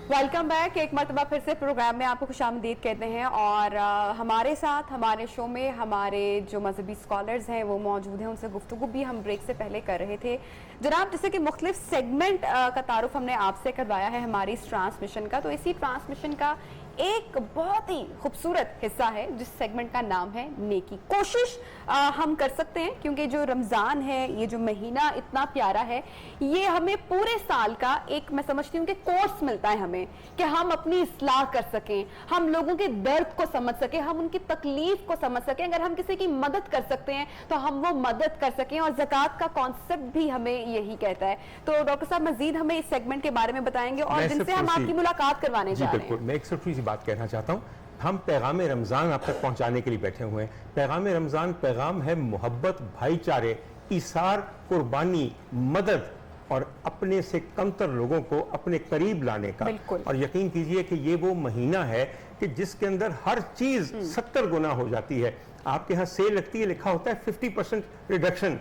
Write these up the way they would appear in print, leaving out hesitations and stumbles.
Welcome back. एक मरतबा फिर से प्रोग्राम में आपको खुशामदीद कहते हैं और हमारे साथ हमारे शो में हमारे जो मजहबी स्कॉलर्स हैं वो मौजूद हैं। उनसे गुफ्तगू भी हम ब्रेक से पहले कर रहे थे। जनाब, जैसे कि मुख्तलिफ सेगमेंट का तारुफ हमने आपसे करवाया है हमारी इस ट्रांसमिशन का, तो इसी ट्रांसमिशन का एक बहुत ही खूबसूरत हिस्सा है जिस सेगमेंट का नाम है नेकी। कोशिश हम कर सकते हैं क्योंकि जो रमज़ान है, ये जो महीना इतना प्यारा है, ये हमें पूरे साल का एक, मैं समझती हूँ कि कोर्स मिलता है हमें कि हम अपनी इस्लाह कर सकें, हम लोगों के दर्द को समझ सकें, हम उनकी तकलीफ को समझ सकें। अगर हम किसी की मदद कर सकते हैं तो हम वो मदद कर सकें, और ज़कात का कॉन्सेप्ट भी हमें यही कहता है। तो डॉक्टर साहब मजीद हमें इस सेगमेंट के बारे में बताएंगे और जिनसे हम आपकी मुलाकात करवाने जा रहे हैं। मैं एक छोटी सी बात कहना चाहता हूँ। हम पैगाम रमज़ान आप तक पहुँचाने के लिए बैठे हुए हैं। पैगाम रमज़ान पैगाम है मोहब्बत, भाईचारे, इसार, कुर्बानी, मदद और अपने से कमतर लोगों को अपने करीब लाने का। और यकीन कीजिए कि ये वो महीना है कि जिसके अंदर हर चीज़ 70 गुना हो जाती है। आपके यहाँ सेल लगती है, लिखा होता है 50% रिडक्शन।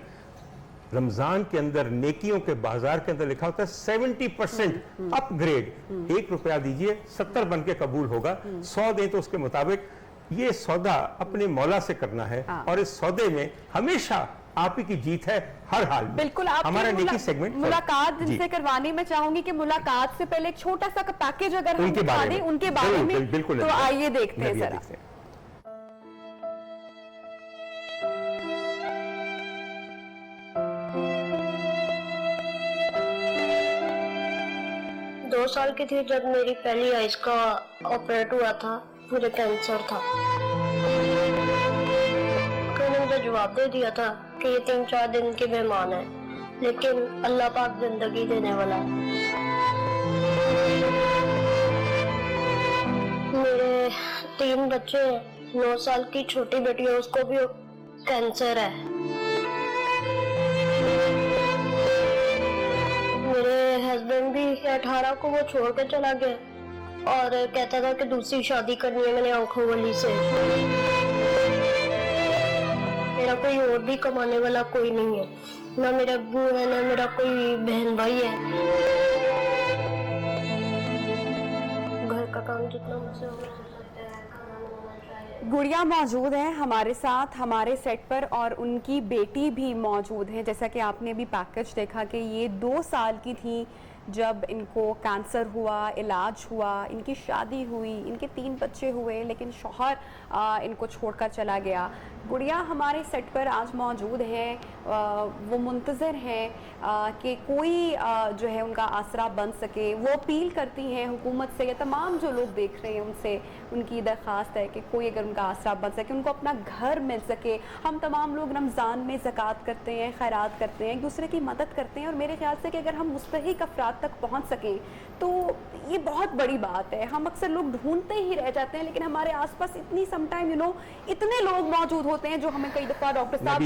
रमजान के अंदर नेकियों के बाजार के अंदर लिखा होता है 70% अपग्रेड। 1 रुपया दीजिए 70 बन के कबूल होगा। 100 दें तो उसके मुताबिक ये सौदा अपने मौला से करना है। और इस सौदे में हमेशा आप ही की जीत है हर हाल में। बिल्कुल। आप हमारा नेकी सेगमेंट मुलाकात जिनसे करवानी, मैं चाहूंगी कि मुलाकात से पहले एक छोटा सा पैकेज अगर हम बता दें उनके बारे में, बिल्कुल। तो आइए देखते हैं जरा। 2 साल की थी जब मेरी पहली आइज का ऑपरेट हुआ था। मुझे कैंसर था। उन्होंने मुझे जवाब दे दिया था कि ये 3-4 दिन की मेहमान है, लेकिन अल्लाह पाक जिंदगी देने वाला है। मेरे 3 बच्चे हैं। 9 साल की छोटी बेटी है, उसको भी कैंसर है। हस्बैंड भी 18 को वो छोड़ के चला गया और कहता था कि दूसरी शादी करनी है मैंने आंखों वाली से। मेरा कोई और भी कमाने वाला कोई नहीं है, ना मेरा अब्बू है ना मेरा कोई बहन भाई है। घर का काम जितना मुझसे हो सकता है। गुड़िया मौजूद हैं हमारे साथ हमारे सेट पर और उनकी बेटी भी मौजूद है। जैसा कि आपने अभी पैकेज देखा कि ये 2 साल की थी जब इनको कैंसर हुआ, इलाज हुआ, इनकी शादी हुई, इनके 3 बच्चे हुए, लेकिन शौहर इनको छोड़कर चला गया। गुड़िया हमारे सेट पर आज मौजूद हैं। वो मुंतज़र हैं कि कोई जो है उनका आसरा बन सके। वो अपील करती हैं हुकूमत से या तमाम जो लोग देख रहे हैं उनसे, उनकी दरख्वास्त है कि कोई अगर उनका आसरा बन सके, उनको अपना घर मिल सके। हम तमाम लोग रमज़ान में ज़कात करते हैं, खैरात करते हैं, एक दूसरे की मदद करते हैं, और मेरे ख्याल से कि अगर हम मुस्तहिक अफराद तक पहुँच सकें तो ये बहुत बड़ी बात है। हम अक्सर लोग ढूंढते ही रह जाते हैं, लेकिन हमारे आसपास इतनी समटाइम इतने लोग मौजूद होते हैं जो हमें कई दफा डॉक्टर साहब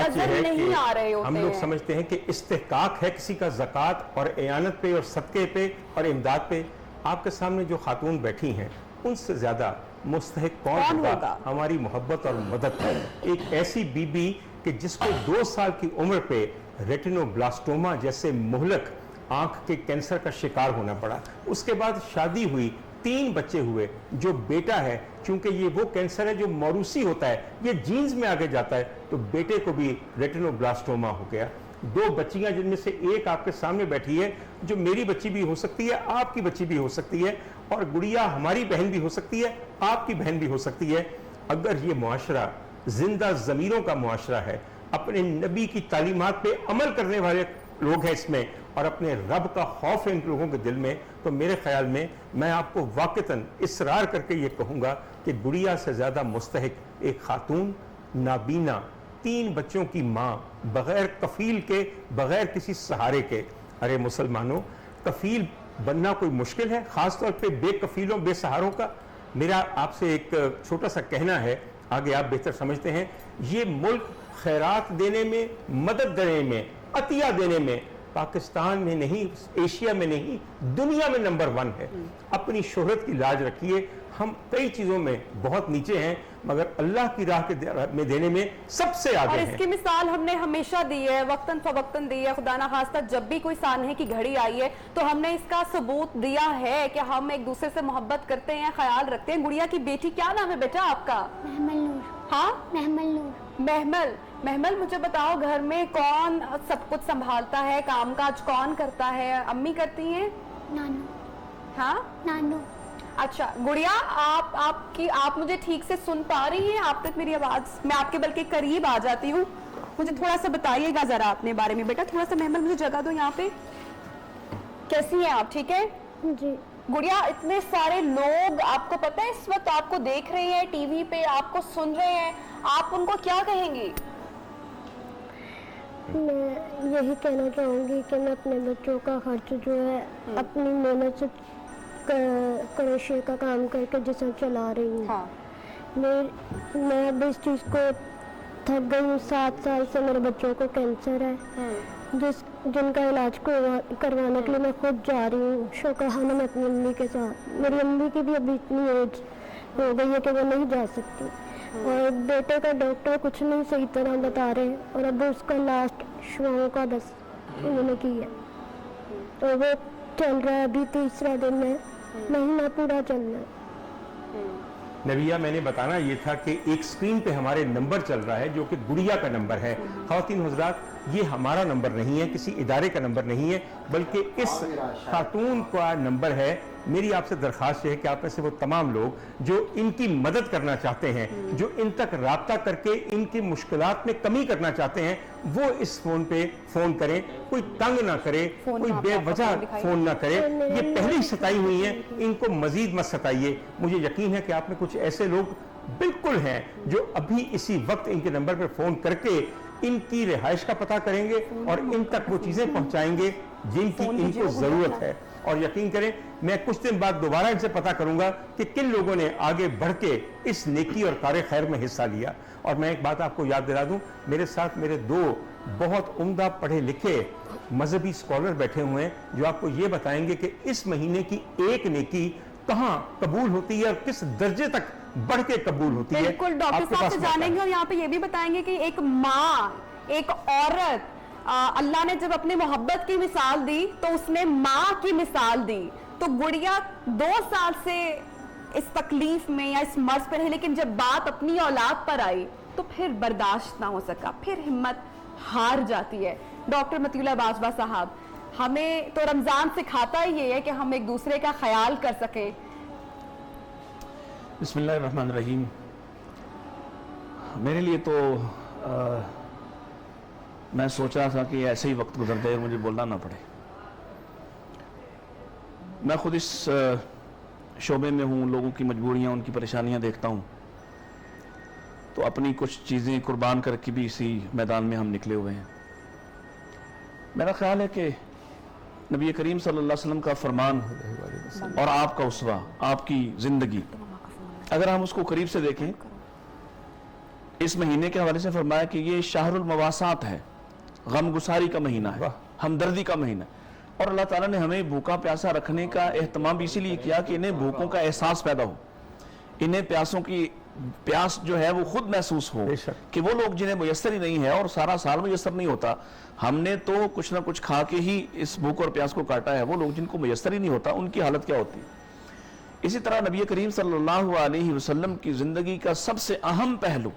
नजर नहीं आ रहे होते हैं। हम लोग समझते हैं कि इस्तेहकाक है किसी का ज़कात और एयानत पे और सदक़े पे और इमदाद पे। आपके सामने जो खातून बैठी हैं उनसे ज्यादा मुस्तहिक कौन होगा? हमारी मोहब्बत और मदद है। एक ऐसी बीबी कि जिसको 2 साल की उम्र पे रेटिनोब्लास्टोमा जैसे मुहलक आंख के कैंसर का शिकार होना पड़ा। उसके बाद शादी हुई, 3 बच्चे हुए। जो बेटा है, क्योंकि ये वो कैंसर है जो मौरूसी होता है, ये जीन्स में आगे जाता है, तो बेटे को भी रेटिनोब्लास्टोमा हो गया। 2 बच्चियां जिनमें से एक आपके सामने बैठी है, जो मेरी बच्ची भी हो सकती है, आपकी बच्ची भी हो सकती है, और गुड़िया हमारी बहन भी हो सकती है, आपकी बहन भी हो सकती है। अगर ये मुआशरा जिंदा ज़मीरों का मुआशरा है, अपने नबी की तालीमात पे अमल करने वाले लोग हैं इसमें, और अपने रब का खौफ है इन लोगों के दिल में, तो मेरे ख्याल में मैं आपको वाक़तन इसरार करके ये कहूँगा कि गुड़िया से ज़्यादा मुस्तहिक एक खातून, नाबीना, 3 बच्चों की माँ, बग़ैर कफ़ील के, बग़ैर किसी सहारे के। अरे मुसलमानों, कफ़ील बनना कोई मुश्किल है, ख़ास तौर पे बेकफ़ीलों, बेसहारों का। मेरा आपसे एक छोटा सा कहना है, आगे आप बेहतर समझते हैं। ये मुल्क खैरात देने में, मदद देने में, अतिया देने में पाकिस्तान में नहीं, एशिया में नहीं, दुनिया में नंबर 1 है। अपनी शोहरत की लाज रखिए। ہم کئی چیزوں میں بہت نیچے ہیں مگر اللہ کی راہ میں دینے میں سب سے اور آگے اس ہیں. کی مثال ہم نے ہمیشہ دی ہے، وقتاً فوقتاً دی ہے. خدا نخواستہ جب بھی کوئی سانحے کی گھڑی آئی ہے تو ہم نے اس کا ثبوت دیا ہے کہ ہم ایک دوسرے سے محبت کرتے ہیں، خیال رکھتے ہیں. گڑیا کی بیٹی کیا نام ہے بیٹا آپ کا؟ محمل نور. ہاں محمل نور. محمل مجھے بتاؤ گھر میں کون سب کچھ سنبھالتا ہے، کام کاج کون کرتا ہے؟ امی کرتی ہیں؟ نانو. ہاں نانو. اچھا گڑیا آپ مجھے ٹھیک سے سن پا رہی ہیں؟ آپ تک میری آواز، میں آپ کے بلکہ قریب آ جاتی ہوں. مجھے تھوڑا سا بتائیے گا ذرا اپنے بارے میں. بیٹا تھوڑا سا محمل مجھے جگہ دو یہاں پہ. کیسی ہیں آپ؟ ٹھیک ہے جی. گڑیا؟ اتنے سارے لوگ آپ کو پتہ ہے اس وقت آپ کو دیکھ رہے ہیں ٹی وی پہ، آپ کو سن رہے ہیں، آپ ان کو کیا کہیں گی؟ میں یہی کہنا چاہوں گی کہ میں اپنے بچوں کا خرچ جو ہے اپنی محنت سے کروشے کا کام کر کے جسے چلا رہی ہوں. ہاں میں اب اس چیز کو تھک گئی ہوں. 7 سال سے میرے بچوں کو کینسر ہے جن کا علاج کروانے کے لیے میں خود جا رہی ہوں شوقانہ میں اپنی امی کے ساتھ. میری امی کی بھی ابھی اتنی ایج ہو گئی ہے کہ وہ نہیں جا سکتی اور بیٹے کا ڈاکٹر کچھ نہیں صحیح طرح بتا رہے اور اب اس کا لاسٹ شعاؤں کا بس انہوں نے کی ہے اور وہ چل رہا ہے. ابھی 3 دن ہے، مہینہ پورا چلنا ہے. نبیہ میں نے بتانا یہ تھا کہ ایک سکرین پہ ہمارے نمبر چل رہا ہے جو کہ گڑیا کا نمبر ہے. خواتین حضرات یہ ہمارا نمبر نہیں ہے، کسی ادارے کا نمبر نہیں ہے، بلکہ اس خاتون کا نمبر ہے. میری آپ سے درخواست یہ ہے کہ آپ میں سے وہ تمام لوگ جو ان کی مدد کرنا چاہتے ہیں، جو ان تک رابطہ کر کے ان کی مشکلات میں کمی کرنا چاہتے ہیں، وہ اس فون پہ فون کریں. کوئی تنگ نہ کرے، کوئی بے وجہ فون نہ کرے. یہ پہلی ستائی ہوئی ہیں، ان کو مزید مت ستائیے. مجھے یقین ہے کہ آپ میں کچھ ایسے لوگ بالکل ہیں جو ابھی اسی وقت ان کے نمبر پہ فون کر کے ان کی رہائش کا پتہ کریں گے اور ان تک وہ چیزیں پہنچائیں گے جن کی ان کو ضرورت ہے. اور یقین کریں میں کچھ دن بعد دوبارہ ان سے پتہ کروں گا کہ کن لوگوں نے آگے بڑھ کے اس نیکی اور کار خیر میں حصہ لیا. اور میں ایک بات آپ کو یاد دلا دوں، میرے ساتھ میرے 2 بہت عمدہ پڑھے لکھے مذہبی اسکالر بیٹھے ہوئے ہیں جو آپ کو یہ بتائیں گے کہ اس مہینے کی ایک نیکی کہاں قبول ہوتی ہے اور کس درجے تک بڑھ کے قبول ہوتی ہے. بالکل ڈاکٹر صاحب سے جانیں گے اور یہاں پہ یہ بھی بتائیں گے کہ ایک ماں، ایک عورت، اللہ نے جب اپنے محبت کی مثال دی تو اس نے ماں کی مثال دی. تو گڑیا 2 سال سے اس تکلیف میں یا اس مرض پہ رہی، لیکن جب بات اپنی اولاد پر آئی تو پھر برداشت نہ ہو سکا، پھر ہمت ہار جاتی ہے. ڈاکٹر مطیع اللہ باجوہ صاحب، ہمیں تو رمضان سکھاتا ہی یہ ہے کہ ہم ایک دوسرے کا خیال کر سکیں. بسم اللہ الرحمن الرحیم. میرے لیے تو میں سوچ رہا تھا کہ ایسے ہی وقت گزر جائے اور مجھے بولنا نہ پڑے. میں خود اس شعبے میں ہوں، لوگوں کی مجبوریاں، ان کی پریشانیاں دیکھتا ہوں، تو اپنی کچھ چیزیں قربان کر کے بھی اسی میدان میں ہم نکلے ہوئے ہیں. میرا خیال ہے کہ نبی کریم صلی اللہ علیہ وسلم کا فرمان اور آپ کا اسوہ، آپ کی زندگی، اگر ہم اس کو قریب سے دیکھیں، اس مہینے کے حوالے سے فرمایا کہ یہ شہر المواسات ہے، غم گساری کا مہینہ ہے، ہمدردی کا مہینہ ہے. اور اللہ تعالیٰ نے ہمیں بھوکا پیاسا رکھنے کا اہتمام اسی لیے کیا کہ انہیں بھوکوں کا احساس پیدا ہو، انہیں پیاسوں کی پیاس جو ہے وہ خود محسوس ہو کہ وہ لوگ جنہیں میسر ہی نہیں ہے اور سارا سال میسر نہیں ہوتا، ہم نے تو کچھ نہ کچھ کھا کے ہی اس بھوک اور پیاس کو کاٹا ہے، وہ لوگ جن کو میسر ہی نہیں ہوتا ان کی حالت کیا ہوتی. اسی طرح نبی کریم صلی اللہ علیہ وسلم کی زندگی کا سب سے اہم پہلو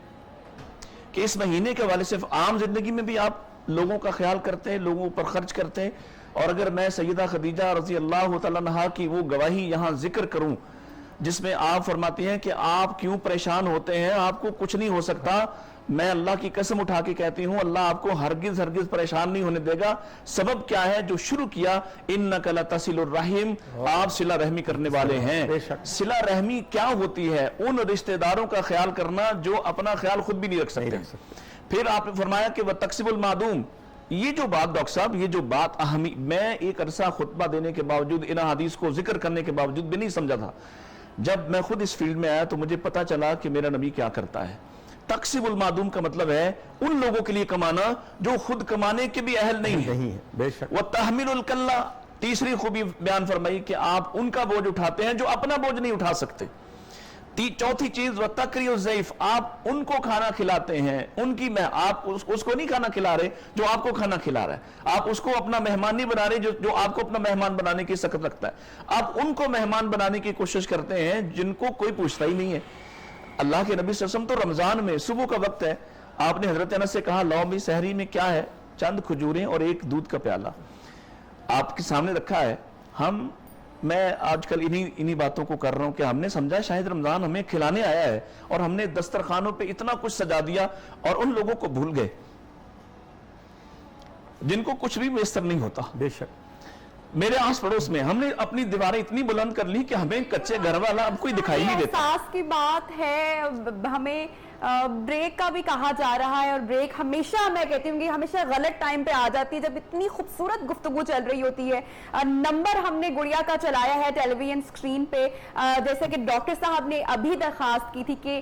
کہ اس مہینے کے حوالے سے عام زندگی میں بھی آپ لوگوں کا خیال کرتے ہیں، لوگوں پر خرچ کرتے ہیں. اور اگر میں سیدہ خدیجہ رضی اللہ تعالیٰ عنہا کی وہ گواہی یہاں ذکر کروں جس میں آپ فرماتی ہیں کہ آپ کیوں پریشان ہوتے ہیں، آپ کو کچھ نہیں ہو سکتا، میں اللہ کی قسم اٹھا کے کہتی ہوں اللہ آپ کو ہرگز ہرگز پریشان نہیں ہونے دے گا. سبب کیا ہے جو شروع کیا، انک لتصل الرحم، آپ صلہ رحمی کرنے والے ہیں. صلہ رحمی کیا ہوتی ہے؟ ان رشتہ داروں کا خیال کرنا جو اپنا خیال خود بھی نہیں رکھ سکتے. پھر آپ نے فرمایا کہ وَتَقْسِبُ الْمَعْدُومِ، یہ جو بات ڈاکٹر صاحب، یہ جو بات اہمی، میں ایک عرصہ خطبہ دینے کے باوجود ان حدیث کو ذکر کرنے کے باوجود بھی نہیں سمجھا تھا. جب میں خود اس فیلڈ میں آیا تو مجھے پتا چلا کہ میرا نبی کیا کرتا ہے. تقسیب المعدوم کا مطلب ہے ان لوگوں کے لیے کمانا جو خود کمانے کے بھی اہل نہیں ہے. بے شک. وَتَحْمِلُ الْكَلَّ، تیسری خوبی بیان فرمائی کہ آپ ان کا بوجھ اٹھاتے ہیں جو اپنا بوجھ نہیں اٹھا سکتے. चौथी चीज वतकरी ज़ईफ, आप उनको खाना खिलाते हैं, उनकी आप उसको नहीं खाना खिला रहे जो आपको खाना खिला रहा है, आप उसको अपना मेहमान नहीं बना रहे जो आपको अपना मेहमान बनाने की सकत रखता है। आप उनको मेहमान बनाने की कोशिश करते हैं जिनको कोई पूछता ही नहीं है। अल्लाह के नबी सल्लल्लाहु अलैहि वसल्लम तो रमजान में सुबह का वक्त है, आपने हजरत अनस से कहा लो भी सहरी में क्या है, चंद खजूरें और एक दूध का प्याला आपके सामने रखा है। मैं आजकल इन्हीं बातों को कर रहा हूं कि हमने समझा शायद रमजान हमें खिलाने आया है और हमने दस्तरखानों पे इतना कुछ सजा दिया और उन लोगों को भूल गए जिनको कुछ भी मैसर नहीं होता। बेशक मेरे आस पड़ोस में हमने अपनी दीवारें इतनी बुलंद कर ली कि हमें कच्चे घर वाला अब कोई दिखाई नहीं देता। एहसास की बात है, हमें ब्रेक का भी कहा जा रहा है और ब्रेक हमेशा, मैं कहती हूँ कि हमेशा गलत टाइम पे आ जाती है जब इतनी खूबसूरत गुफ्तगू चल रही होती है। नंबर हमने गुड़िया का चलाया है टेलीविजन स्क्रीन पे, जैसे कि डॉक्टर साहब ने अभी दरखास्त की थी कि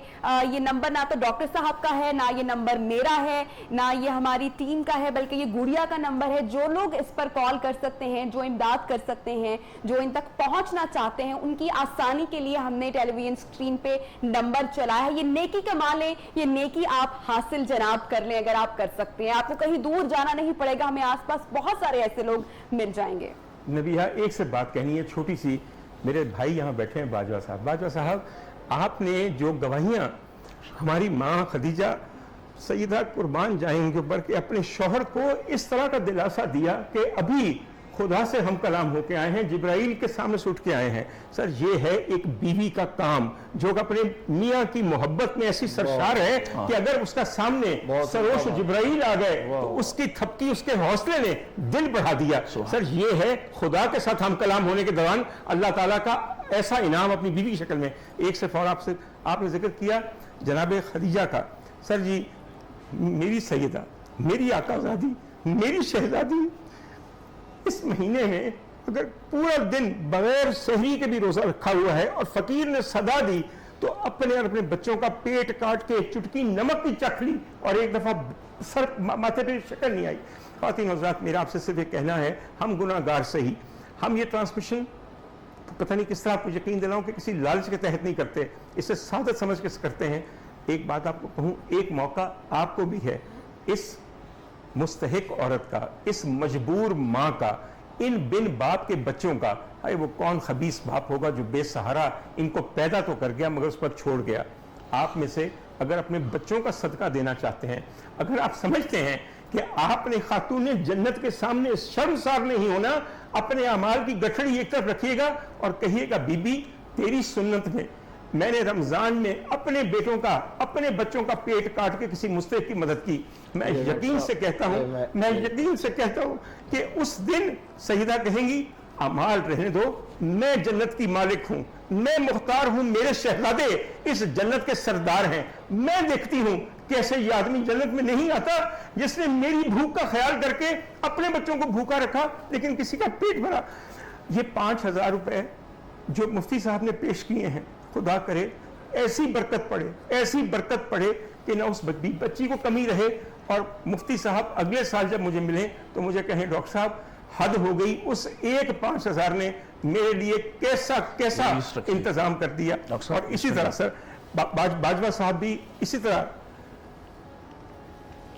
ये नंबर ना तो डॉक्टर साहब का है, ना ये नंबर मेरा है, ना ये हमारी टीम का है, बल्कि ये गुड़िया का नंबर है। जो लोग इस पर कॉल कर सकते हैं, जो इमदाद कर सकते हैं, जो इन तक पहुंचना चाहते हैं, उनकी आसानी के लिए हमने टेलीविजन स्क्रीन पे नंबर चलाया है। ये नेकी कमाल, ये नेकी आप हासिल जनाब कर लें अगर आप कर सकते हैं, आपको कहीं दूर जाना नहीं पड़ेगा, हमें आसपास बहुत सारे ऐसे लोग मिल जाएंगे। नबिया एक से बात कहनी है छोटी सी, मेरे भाई यहाँ बैठे हैं बाजवा साहब। बाजवा साहब, आपने जो गवाहियाँ हमारी माँ खदीजा सईदा कुर्बान जाए उनके ऊपर कि अपने शौहर को इस तरह का दिलासा दिया कि अभी खुदा से हम कलाम होके आए हैं, जिब्राइल के सामने से उठ के आए हैं। सर ये है एक बीवी का काम जो अपने मियाँ की मोहब्बत में ऐसी सरशार है कि अगर उसका सामने सरोश जिब्राइल आ गए तो उसकी थपकी उसके हौसले ने दिल बढ़ा दिया। सर ये है खुदा के साथ हम कलाम होने के दौरान अल्लाह ताला का ऐसा इनाम अपनी बीवी की शक्ल में। एक से और आपने जिक्र किया जनाब खदीजा का। सर जी, मेरी सैयदा, मेरी आकाज़ादी, मेरी शहजादी इस महीने में अगर पूरा दिन बगैर सहरी के भी रोजा रखा हुआ है और फकीर ने सदा दी तो अपने और अपने बच्चों का पेट काट के चुटकी नमक की चख ली और एक दफा सर माथे पे शक्ल नहीं आई। ख़वातीन हज़रात, मेरा आपसे सिर्फ एक कहना है, हम गुनाहगार सही, हम ये ट्रांसमिशन तो पता नहीं किस तरह आपको यकीन दिलाऊं कि किसी लालच के तहत नहीं करते, इसे सादत समझ के करते हैं। एक बात आपको कहूँ, एक मौका आपको भी है इस मुस्तहिक औरत का, इस मजबूर माँ का, इन बिन बाप के बच्चों का। अरे वो कौन खबीस बाप होगा जो बेसहारा इनको पैदा तो कर गया मगर उस पर छोड़ गया। आप में से अगर अपने बच्चों का सदका देना चाहते हैं, अगर आप समझते हैं कि आपने खातून जन्नत के सामने शर्मसार नहीं होना, अपने अमाल की गठड़ी एक तरफ रखिएगा और कहिएगा बीबी तेरी सुन्नत में मैंने रमजान में अपने बेटों का, अपने बच्चों का पेट काट के किसी मुस्तहिक की मदद की। मैं यकीन से कहता हूं कि उस दिन सईदा कहेंगी अमाल रहने दो, मैं जन्नत की मालिक हूं, मैं मुख्तार हूं, मेरे शहजादे इस जन्नत के सरदार हैं। मैं देखती हूं कैसे ये आदमी जन्नत में नहीं आता जिसने मेरी भूख का ख्याल करके अपने बच्चों को भूखा रखा लेकिन किसी का पेट भरा। ये 5,000 रुपए जो मुफ्ती साहब ने पेश किए हैं, खुदा करे ऐसी बरकत पड़े, ऐसी बरकत पड़े कि ना उस बच्ची को कमी रहे। और मुफ्ती साहब अगले साल जब मुझे मिले तो मुझे कहें डॉक्टर साहब हद हो गई, उस एक 5,000 ने मेरे लिए कैसा कैसा इंतजाम कर दिया। और इसी तरह सर बाजवा साहब भी इसी तरह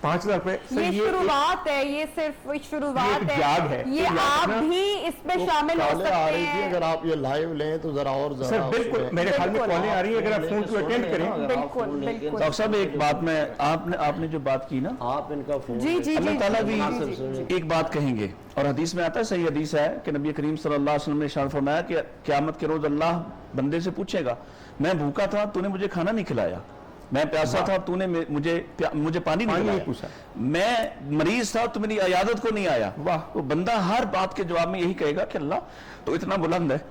5,000 रुपए। ये शुरुआत है, ये सिर्फ शुरुआत है, ये आप भी इसमें शामिल हो सकते हैं। अगर आप ये लाइव लें तो जरा और सर बिल्कुल, मेरे ख्याल में कॉलें आ रही है, अगर आप फोन को अटेंड करें। बिल्कुल बिल्कुल। डॉक्टर साहब एक बात में आपने जो बात की ना, आप इनका फोन अल्लाह ताला भी एक बात कहेंगे और हदीस में आता है, सही हदीस है कि नबी करीम सल्लल्लाहु अलैहि वसल्लम ने इरशाद फरमाया कि क़यामत के रोज अल्लाह बंदे से पूछेगा, मैं भूखा था तूने मुझे खाना नहीं खिलाया, मैं प्यासा था तूने मुझे पानी नहीं पूछा, मैं मरीज था तो मेरी इयादत को नहीं आया। वाह, तो बंदा हर बात के जवाब में यही कहेगा कि अल्लाह तो इतना बुलंद है,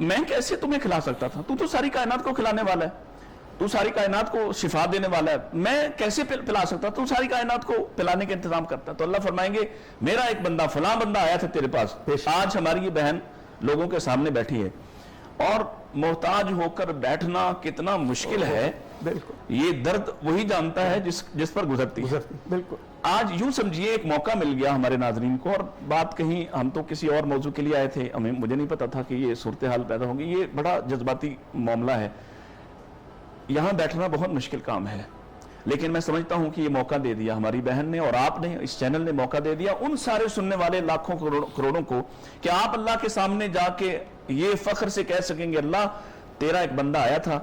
मैं कैसे तुम्हें खिला सकता था, तू तो सारी कायनात को खिलाने वाला है, तू सारी कायनात को शिफा देने वाला है, मैं कैसे पिला सकता, तू सारी कायनात को पिलाने का इंतजाम करता। तो अल्लाह फरमाएंगे मेरा एक बंदा फलां बंदा आया था तेरे पास, आज हमारी ये बहन लोगों के सामने बैठी है और मोहताज होकर बैठना कितना मुश्किल है, बिल्कुल ये दर्द वही जानता है जिस पर गुजरती है। बिल्कुल। आज यूं समझिए एक मौका मिल गया हमारे नाजरीन को, और बात कहीं हम तो किसी और मौजू के लिए आए थे, मुझे नहीं पता था कि ये सूरत हाल पैदा होगी, ये बड़ा जज्बाती मामला है। یہاں بیٹھنا بہت مشکل کام ہے، لیکن میں سمجھتا ہوں کہ یہ موقع دے دیا ہماری بہن نے اور آپ نے، اس چینل نے موقع دے دیا ان سارے سننے والے لاکھوں کروڑوں کو کہ آپ اللہ کے سامنے جا کے یہ فخر سے کہہ سکیں گے اللہ تیرا ایک بندہ آیا تھا،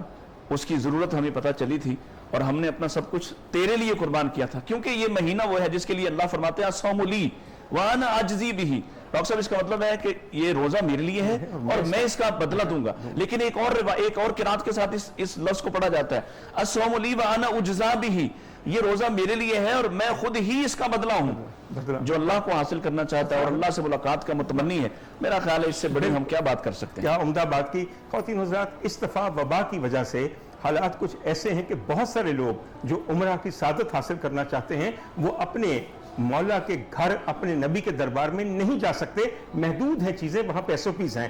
اس کی ضرورت ہمیں پتہ چلی تھی اور ہم نے اپنا سب کچھ تیرے لیے قربان کیا تھا، کیونکہ یہ مہینہ وہ ہے جس کے لیے اللہ فرماتے ہیں الصوم لی وانا اجزی بہ۔ ڈاکٹر صاحب اس کا مطلب ہے کہ یہ روزہ میرے لیے ہے اور میں اس کا بدلہ دوں گا، لیکن ایک اور قرات کے ساتھ اس لفظ کو پڑھا جاتا ہے الصوم لی وانا اجزا بہ، یہ روزہ میرے لیے ہے اور میں خود ہی اس کا بدلہ ہوں۔ جو اللہ کو حاصل کرنا چاہتا ہے اور اللہ سے ملاقات کا متمنی ہے، میرا خیال ہے اس سے بڑے ہم کیا بات کر سکتے ہیں۔ کیا عمدہ بات کی خواتین حضرات۔ اس دفعہ وبا کی وجہ سے حالات کچھ ایسے ہیں کہ بہت سارے لوگ جو عمرہ کی سعادت حاصل کرنا چاہتے ہیں وہ اپنے مولا کے گھر، اپنے نبی کے دربار میں نہیں جا سکتے، محدود ہیں چیزیں، وہاں پیسوں پیس ہیں۔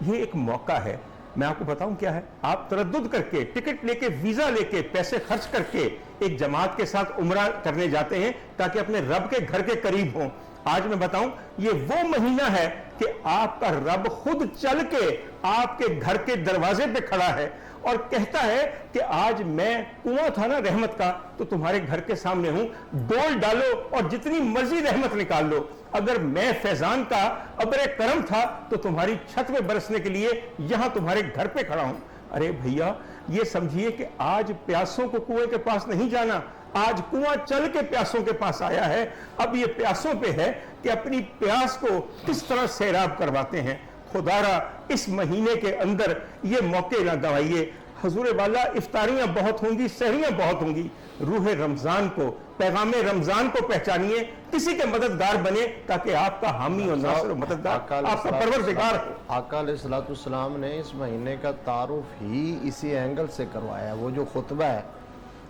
یہ ایک موقع ہے، میں آپ کو بتاؤں کیا ہے، آپ تردد کر کے ٹکٹ لے کے ویزا لے کے پیسے خرچ کر کے ایک جماعت کے ساتھ عمرہ کرنے جاتے ہیں تاکہ اپنے رب کے گھر کے قریب ہوں۔ آج میں بتاؤں یہ وہ مہینہ ہے کہ آپ کا رب خود چل کے آپ کے گھر کے دروازے پہ کھڑا ہے اور کہتا ہے کہ آج میں کنواں تھا نا رحمت کا تو تمہارے گھر کے سامنے ہوں، ڈول ڈالو اور جتنی مرضی رحمت نکال لو، اگر میں فیضان کا ابر کرم تھا تو تمہاری چھت میں برسنے کے لیے یہاں تمہارے گھر پہ کھڑا ہوں۔ ارے بھیا یہ سمجھیے کہ آج پیاسوں کو کنویں کے پاس نہیں جانا، آج کنواں چل کے پیاسوں کے پاس آیا ہے، اب یہ پیاسوں پہ ہے کہ اپنی پیاس کو کس طرح سیراب کرواتے ہیں۔ خدا را اس مہینے کے اندر یہ موقع نہ گوائیے۔ حضور والا افطاریاں بہت ہوں گی، سحریاں بہت ہوں گی، روح رمضان کو، پیغام رمضان کو پہچانیے، کسی کے مددگار بنے تاکہ آپ کا حامی و ناصر و مددگار آپ کا پروردگار ہے۔ آقا علیہ الصلوۃ والسلام نے اس مہینے کا تعارف ہی اسی اینگل سے کروایا۔ وہ جو خطبہ ہے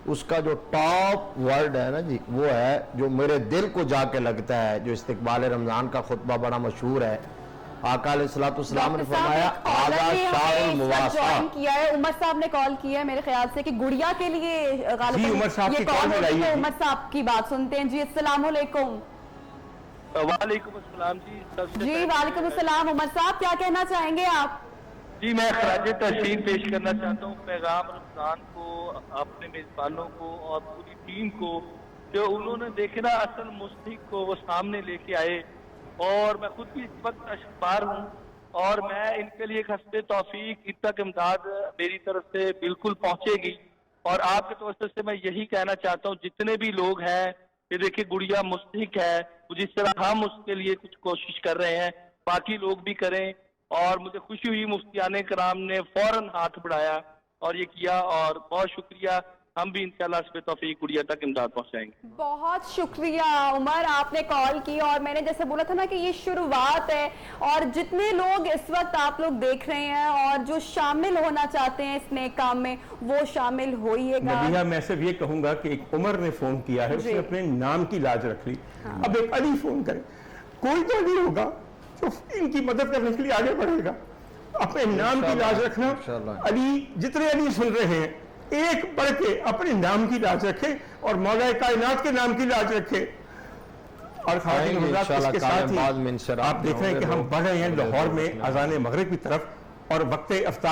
اس کا جو ٹاپ ورڈ ہے نا جی، وہ ہے جو میرے دل کو جا کے لگتا ہے، جو استقبال رمضان کا خطبہ بڑا مشہور ہے۔ آقا علیہ الصلوۃ والسلام نے فرمایا آغا شاہ المواساہ کیا ہے، عمر صاحب نے کال کیا ہے میرے خیال سے کہ گڑیا کے لیے جی عمر صاحب کی کال میں لائیے۔ عمر صاحب کی بات سنتے ہیں۔ جی السلام علیکم۔ وعلیکم السلام جی وعلیکم السلام۔ عمر صاحب کیا کہنا چاہیں گے آپ؟ جی میں خراج تحسین پیش کرنا چاہتا ہوں پیغام رمضان کو، اپنے میزبانوں کو اور پوری ٹیم کو، جو انہوں نے دیکھے نا اصل مستحق کو وہ سامنے لے کے آئے، اور میں خود بھی اس وقت اشکبار ہوں اور میں ان کے لیے خستے توفیق ان تک امداد میری طرف سے بالکل پہنچے گی۔ اور آپ کے توسط سے میں یہی کہنا چاہتا ہوں جتنے بھی لوگ ہیں کہ دیکھیں گڑیا مستحق ہے، جس طرح ہم اس کے لیے کچھ کوشش کر رہے ہیں باقی لوگ بھی کریں، اور مجھے خوشی ہوئی مفتیان کرام نے فوراً ہاتھ بڑھایا اور یہ کیا، اور بہت شکریہ۔ ہم بھی انشاءاللہ اس پہ توفیق گڑیا تک امداد پہنچائیں گے۔ بہت شکریہ عمر، آپ نے کال کی، اور میں نے جیسے بولا تھا نا کہ یہ شروعات ہے، اور جتنے لوگ اس وقت آپ لوگ دیکھ رہے ہیں اور جو شامل ہونا چاہتے ہیں اس نیک کام میں وہ شامل ہوئیے گا۔ نبیہ میں صرف یہ کہوں گا کہ ایک عمر نے فون کیا ہے، اس نے اپنے نام کی لاج رکھ لی، اب ایک علی فون کرے، کوئی تو نہیں ہوگا جو ان کی مدد کرنے کے لیے آگے بڑھے گا۔ اپنے نام کی لاج رکھنا، علی جتنے علی سن رہے ہیں ایک بڑھ کے اپنے نام کی لاج رکھے اور مولا کائنات کے نام کی لاج رکھے۔ اور خواتین حضرات اس کے ساتھ ہی آپ دیکھ رہے ہیں کہ ہم بڑھ رہے ہیں لاہور میں اذان مغرب کی طرف، اور وقت افطار